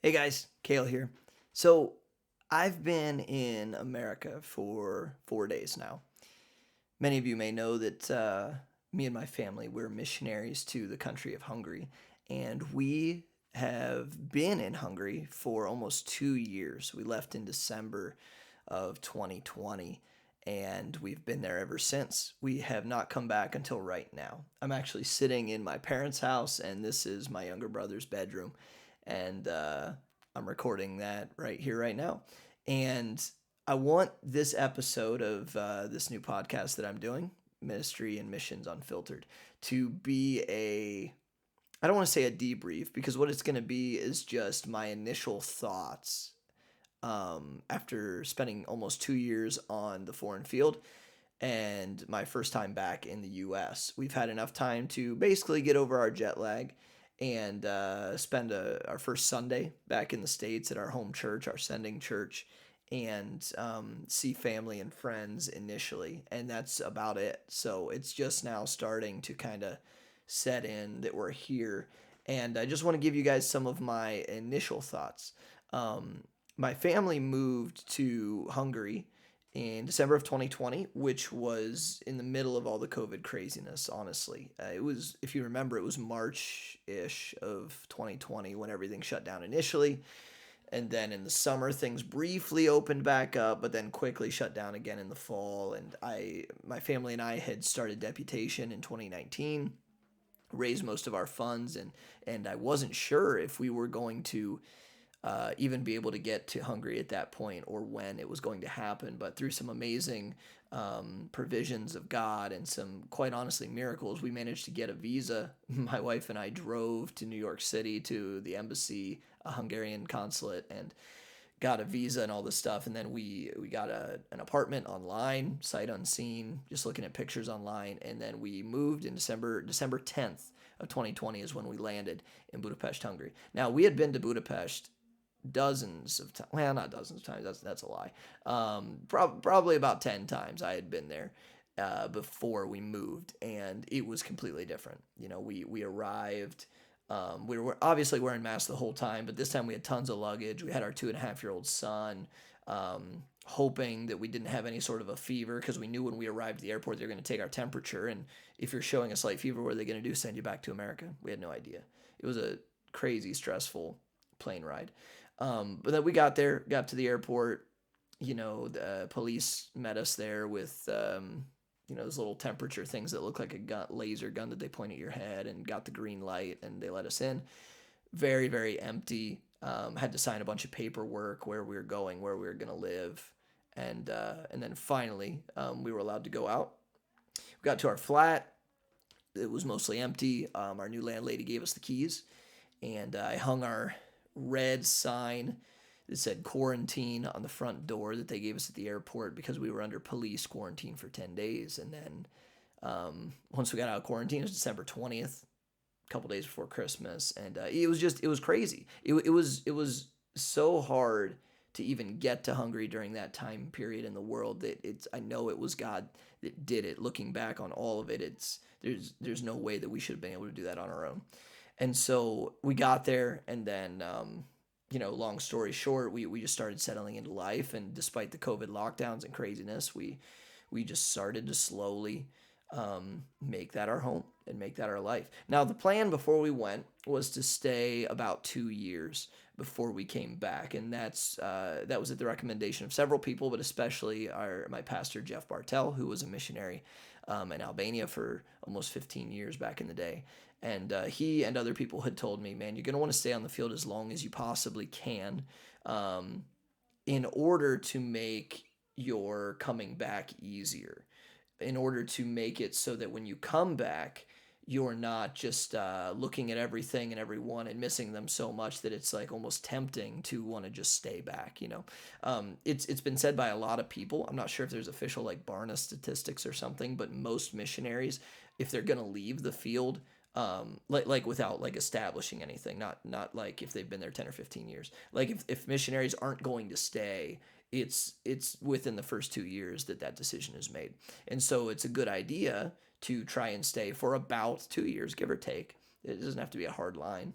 Hey guys, Kale here. So, I've been in America for 4 days now. Many of you may know that me and my family, we're missionaries to the country of Hungary, and we have been in Hungary for almost 2 years. We left in December of 2020, and we've been there ever since. We have not come back until right now. I'm actually sitting in my parents' house, and this is my younger brother's bedroom, and I'm recording that right here, right now. And I want this episode of this new podcast that I'm doing, Ministry and Missions Unfiltered, to be I don't want to say a debrief because what it's going to be is just my initial thoughts after spending almost 2 years on the foreign field and my first time back in the US. We've had enough time to basically get over our jet lag and spend our first Sunday back in the States at our home church, our sending church, and see family and friends initially. And that's about it. So it's just now starting to kind of set in that we're here. And I just want to give you guys some of my initial thoughts. Um, my family moved to Hungary in December of 2020, which was in the middle of all the COVID craziness, honestly. It was, if you remember, it was March ish of 2020 when everything shut down initially. And then in the summer, things briefly opened back up, but then quickly shut down again in the fall. And my family and I had started deputation in 2019, raised most of our funds, and I wasn't sure if we were going to even be able to get to Hungary at that point or when it was going to happen. But through some amazing provisions of God and some, quite honestly, miracles, we managed to get a visa. My wife and I drove to New York City to the embassy, a Hungarian consulate, and got a visa and all this stuff. And then we got an apartment online, sight unseen, just looking at pictures online. And then we moved in December 10th of 2020 is when we landed in Budapest, Hungary. Now, we had been to Budapest dozens of times. Well, not dozens of times. That's a lie. Probably about 10 times I had been there before we moved, and it was completely different. We arrived. We were obviously wearing masks the whole time, but this time we had tons of luggage. We had our 2.5-year-old son. Hoping that we didn't have any sort of a fever because we knew when we arrived at the airport they were going to take our temperature, and if you're showing a slight fever, what are they going to do? Send you back to America? We had no idea. It was a crazy stressful plane ride. But then we got to the airport. The police met us there with, those little temperature things that look like a laser gun that they point at your head, and got the green light, and they let us in. Very, very empty. Had to sign a bunch of paperwork where we were going, where we were going to live. And then finally, we were allowed to go out. We got to our flat. It was mostly empty. Our new landlady gave us the keys, and I hung our red sign that said quarantine on the front door that they gave us at the airport because we were under police quarantine for 10 days. And then once we got out of quarantine, it was December 20th, a couple days before Christmas. And it was crazy. It was so hard to even get to Hungary during that time period in the world that I know it was God that did it. Looking back on all of it, there's no way that we should have been able to do that on our own. And so we got there, and then, long story short, we just started settling into life. And despite the COVID lockdowns and craziness, we just started to slowly make that our home and make that our life. Now, the plan before we went was to stay about 2 years before we came back, and that was at the recommendation of several people, but especially my pastor Jeff Bartel, who was a missionary in Albania for almost 15 years back in the day. And he and other people had told me, man, you're going to want to stay on the field as long as you possibly can, in order to make your coming back easier, in order to make it so that when you come back, you're not just looking at everything and everyone and missing them so much that it's like almost tempting to want to just stay back. It's been said by a lot of people. I'm not sure if there's official like Barna statistics or something, but most missionaries, if they're gonna leave the field, like without like establishing anything, not like if they've been there 10 or 15 years, like if missionaries aren't going to stay, it's within the first 2 years that decision is made. And so it's a good idea to try and stay for about 2 years, give or take. It doesn't have to be a hard line.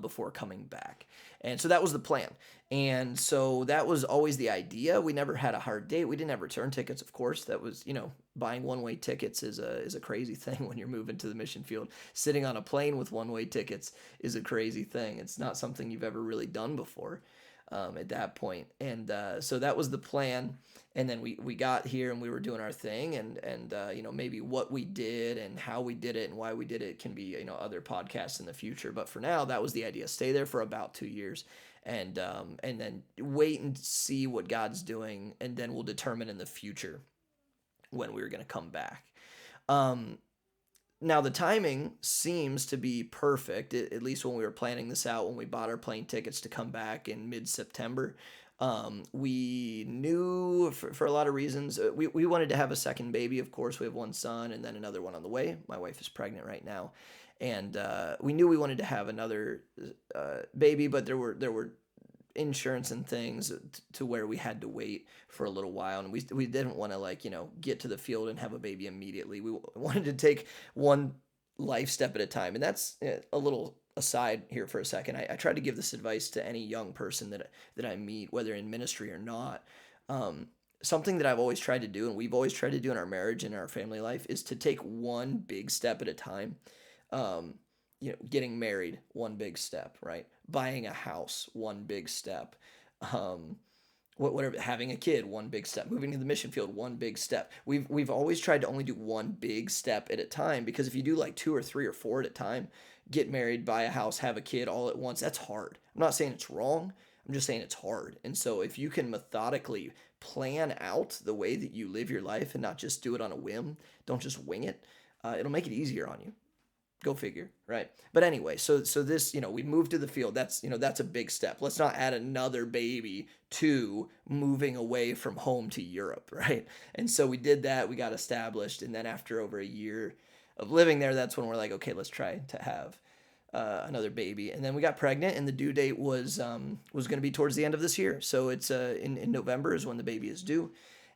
before coming back. And so that was the plan. And so that was always the idea. We never had a hard date. We didn't have return tickets, of course. That was, buying one-way tickets is a crazy thing when you're moving to the mission field. Sitting on a plane with one-way tickets is a crazy thing. It's not something you've ever really done before at that point. And so that was the plan. And then we got here and we were doing our thing, and maybe what we did and how we did it and why we did it can be other podcasts in the future. But for now, that was the idea. Stay there for about 2 years, and then wait and see what God's doing, and then we'll determine in the future when we were going to come back. Um, Now the timing seems to be perfect, at least when we were planning this out, when we bought our plane tickets to come back in mid-September. We knew for a lot of reasons, we wanted to have a second baby. Of course, we have one son and then another one on the way. My wife is pregnant right now. And we knew we wanted to have another baby, but there were insurance and things to where we had to wait for a little while, and we didn't want to get to the field and have a baby immediately. We wanted to take one life step at a time. And that's a little aside here for a second. I try to give this advice to any young person that I meet, whether in ministry or not. Something that I've always tried to do, and we've always tried to do in our marriage and our family life, is to take one big step at a time. um, Getting married, one big step, right? Buying a house, one big step. Um, whatever, having a kid, one big step. Moving to the mission field, one big step. We've always tried to only do one big step at a time, because if you do like two or three or four at a time, get married, buy a house, have a kid all at once, that's hard. I'm not saying it's wrong. I'm just saying it's hard. And so if you can methodically plan out the way that you live your life and not just do it on a whim, don't just wing it, it'll make it easier on you. Go figure, right? But anyway, so this, we moved to the field. That's a big step. Let's not add another baby to moving away from home to Europe, right? And so we did that. We got established, and then after over a year of living there, that's when we're like, okay, let's try to have another baby. And then we got pregnant, and the due date was going to be towards the end of this year. So it's in November is when the baby is due.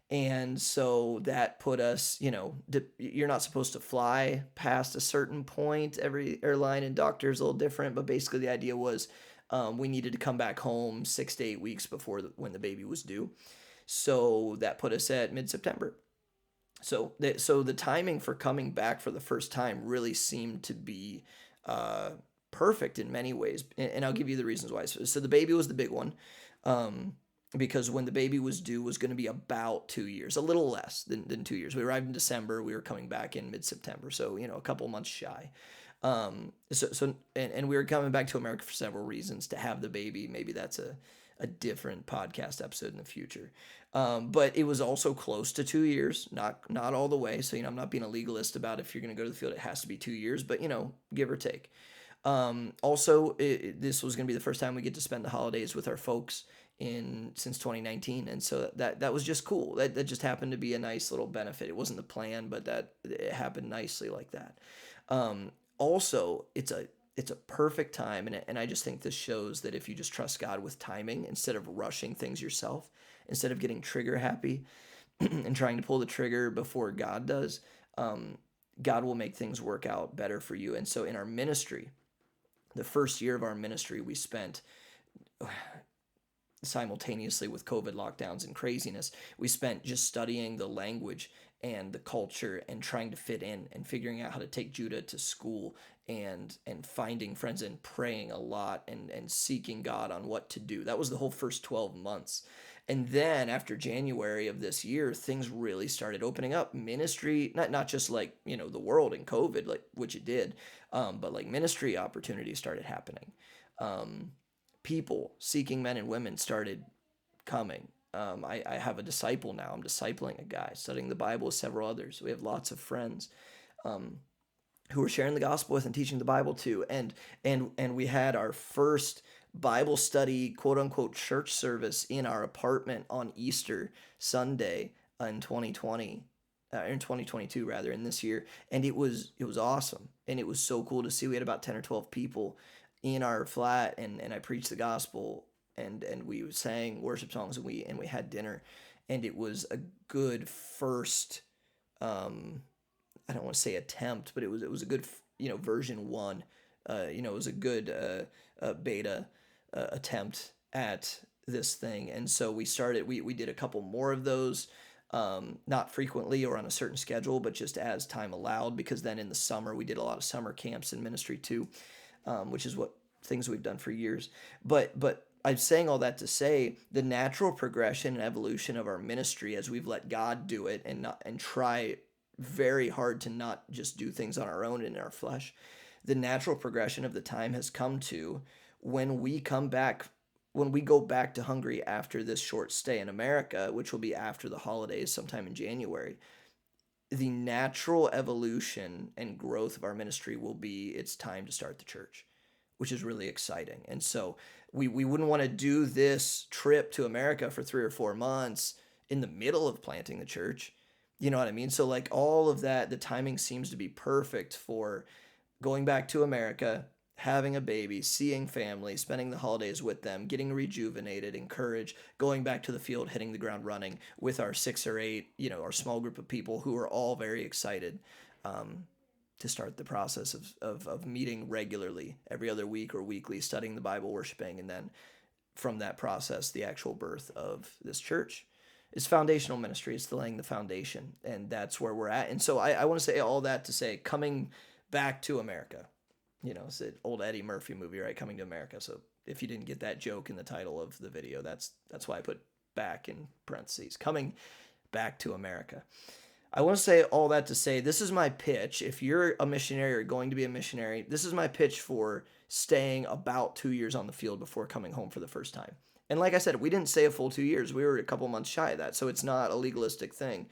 And so that put us, you're not supposed to fly past a certain point. Every airline and doctor is a little different, but basically the idea was we needed to come back home 6 to 8 weeks before when the baby was due. So that put us at mid-September. So the timing for coming back for the first time really seemed to be uh, perfect in many ways, and I'll give you the reasons why. So the baby was the big one. Um, because when the baby was due was going to be about 2 years, a little less than 2 years. We arrived in December. We were coming back in mid-September, so a couple months shy. And we were coming back to America for several reasons to have the baby. Maybe that's a different podcast episode in the future. But it was also close to 2 years, not all the way. So I'm not being a legalist about if you're going to go to the field, it has to be 2 years, but give or take. Also, this was going to be the first time we get to spend the holidays with our folks in since 2019, and so that was just cool. That just happened to be a nice little benefit. It wasn't the plan, but that it happened nicely like that. Also, it's a perfect time, and I just think this shows that if you just trust God with timing instead of rushing things yourself, instead of getting trigger happy and trying to pull the trigger before God does, God will make things work out better for you. And so in our ministry, the first year of our ministry, we spent simultaneously with COVID lockdowns and craziness, we spent just studying the language and the culture and trying to fit in and figuring out how to take Judah to school and finding friends and praying a lot and seeking God on what to do. That was the whole first 12 months. And then after January of this year, things really started opening up. Ministry, not just like, the world and COVID, like which it did, but like ministry opportunities started happening. Um, People seeking men and women started coming. I have a disciple now. I'm discipling a guy, studying the Bible with several others. We have lots of friends um, who we're sharing the gospel with and teaching the Bible to. And we had our first Bible study, quote unquote, church service in our apartment on Easter Sunday in 2020. In 2022 rather, in this year, and it was awesome, and it was so cool to see. We had about 10 or 12 people in our flat, and I preached the gospel, and we sang worship songs, and we had dinner, and it was a good first, I don't want to say attempt, but it was a good version one It was a good beta attempt at this thing. And so we did a couple more of those, not frequently or on a certain schedule, but just as time allowed, because then in the summer we did a lot of summer camps in ministry too, which is what things we've done for years. But I'm saying all that to say the natural progression and evolution of our ministry as we've let God do it and try very hard to not just do things on our own in our flesh. The natural progression of the time has come to when we come back when we go back to Hungary after this short stay in America, which will be after the holidays sometime in January. The natural evolution and growth of our ministry will be it's time to start the church, which is really exciting. And so we wouldn't want to do this trip to America for 3 or 4 months in the middle of planting the church. You know what I mean? So, like, all of that, the timing seems to be perfect for going back to America, having a baby, seeing family, spending the holidays with them, getting rejuvenated, encouraged, going back to the field, hitting the ground running with our 6 or 8, our small group of people who are all very excited um, to start the process of meeting regularly every other week or weekly, studying the Bible, worshiping, and then from that process, the actual birth of this church. It's foundational ministry. It's the laying the foundation, and that's where we're at. And so I want to say all that to say coming back to America. It's an old Eddie Murphy movie, right? Coming to America. So if you didn't get that joke in the title of the video, that's why I put back in parentheses. Coming back to America. I want to say all that to say this is my pitch. If you're a missionary or going to be a missionary, this is my pitch for staying about 2 years on the field before coming home for the first time. And like I said, we didn't stay a full 2 years. We were a couple months shy of that. So it's not a legalistic thing.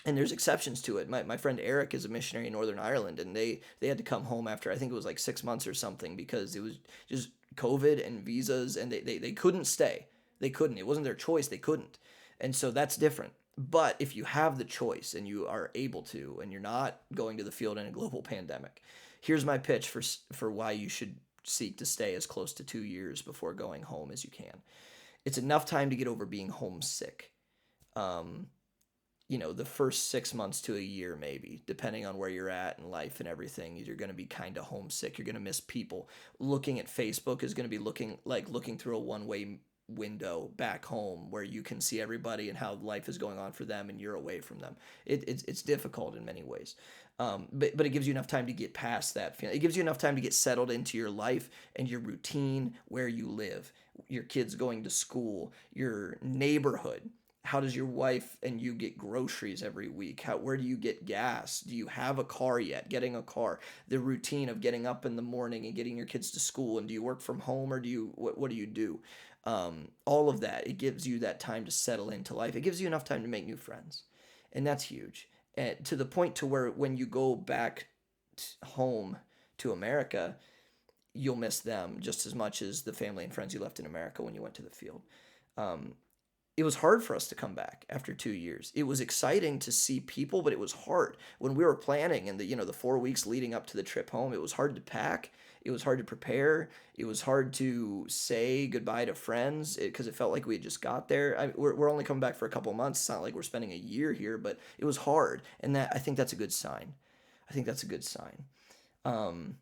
And there's exceptions to it. My friend Eric is a missionary in Northern Ireland, and they had to come home after I think it was like 6 months or something because it was just COVID and visas, and they couldn't stay. They couldn't. It wasn't their choice. They couldn't. And so that's different. But if you have the choice and you are able to, and you're not going to the field in a global pandemic, here's my pitch for why you should seek to stay as close to 2 years before going home as you can. It's enough time to get over being homesick. The first 6 months to a year, maybe, depending on where you're at in life and everything, you're going to be kind of homesick. You're going to miss people. Looking at Facebook is going to be looking through a one-way window back home where you can see everybody and how life is going on for them and you're away from them. It's difficult in many ways. But it gives you enough time to get past that feeling. It gives you enough time to get settled into your life and your routine, where you live, your kids going to school, your neighborhood. How does your wife and you get groceries every week? Where do you get gas? Do you have a car yet? Getting a car, the routine of getting up in the morning and getting your kids to school, and do you work from home or what do you do? All of that, it gives you that time to settle into life. It gives you enough time to make new friends, and that's huge. And to the point to where when you go back home to America, you'll miss them just as much as the family and friends you left in America when you went to the field. Um, it was hard for us to come back after 2 years. It was exciting to see people, but it was hard when we were planning and the 4 weeks leading up to the trip home. It was hard to pack. It was hard to prepare. It was hard to say goodbye to friends because it felt like we had just got there. We're only coming back for a couple of months. It's not like we're spending a year here, but it was hard, and I think that's a good sign. I think that's a good sign. Um,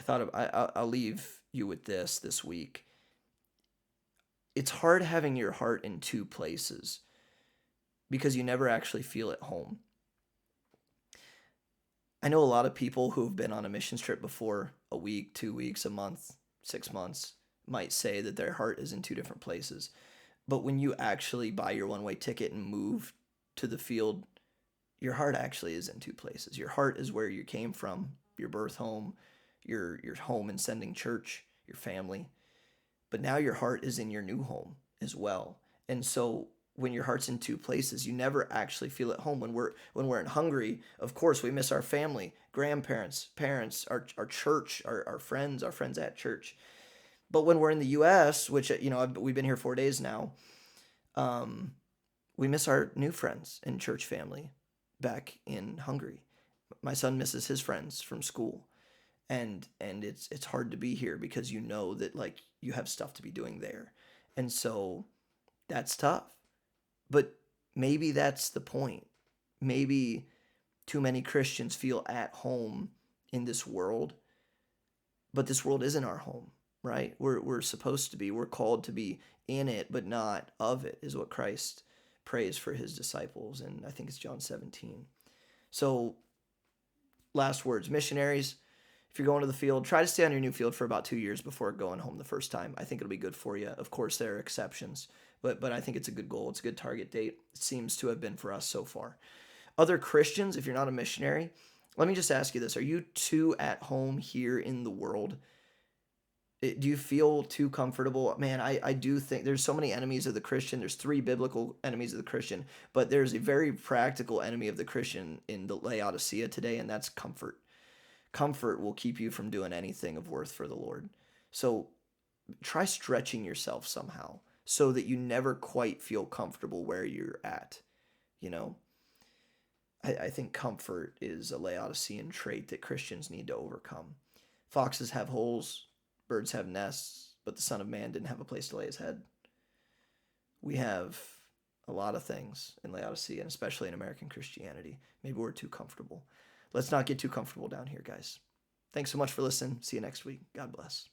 I'll leave you with this week. It's hard having your heart in two places because you never actually feel at home. I know a lot of people who have been on a mission trip before, a week, 2 weeks, a month, 6 months, might say that their heart is in two different places. But when you actually buy your one-way ticket and move to the field, your heart actually is in two places. Your heart is where you came from, your birth home, your home in sending church, your family. But now your heart is in your new home as well. And so when your heart's in two places, you never actually feel at home. When we're in Hungary, of course, we miss our family, grandparents, parents, our church, our friends at church. But when we're in the U.S., which we've been here 4 days now, we miss our new friends and church family back in Hungary. My son misses his friends from school. And it's hard to be here because you know that like you have stuff to be doing there. And so that's tough. But maybe that's the point. Maybe too many Christians feel at home in this world, but this world isn't our home, right? We're supposed to be. We're called to be in it, but not of it, is what Christ prays for his disciples. And I think it's John 17. So, last words, missionaries, if you're going to the field, try to stay on your new field for about 2 years before going home the first time. I think it'll be good for you. Of course, there are exceptions, but I think it's a good goal. It's a good target date. It seems to have been for us so far. Other Christians, if you're not a missionary, let me just ask you this. Are you too at home here in the world? Do you feel too comfortable? Man, I do think there's so many enemies of the Christian. There's three biblical enemies of the Christian, but there's a very practical enemy of the Christian in the Laodicea today, and that's comfort. Comfort will keep you from doing anything of worth for the Lord. So try stretching yourself somehow so that you never quite feel comfortable where you're at. You know, I think comfort is a Laodicean trait that Christians need to overcome. Foxes have holes, birds have nests, but the Son of Man didn't have a place to lay his head. We have a lot of things in Laodicea, and especially in American Christianity. Maybe we're too comfortable. Let's not get too comfortable down here, guys. Thanks so much for listening. See you next week. God bless.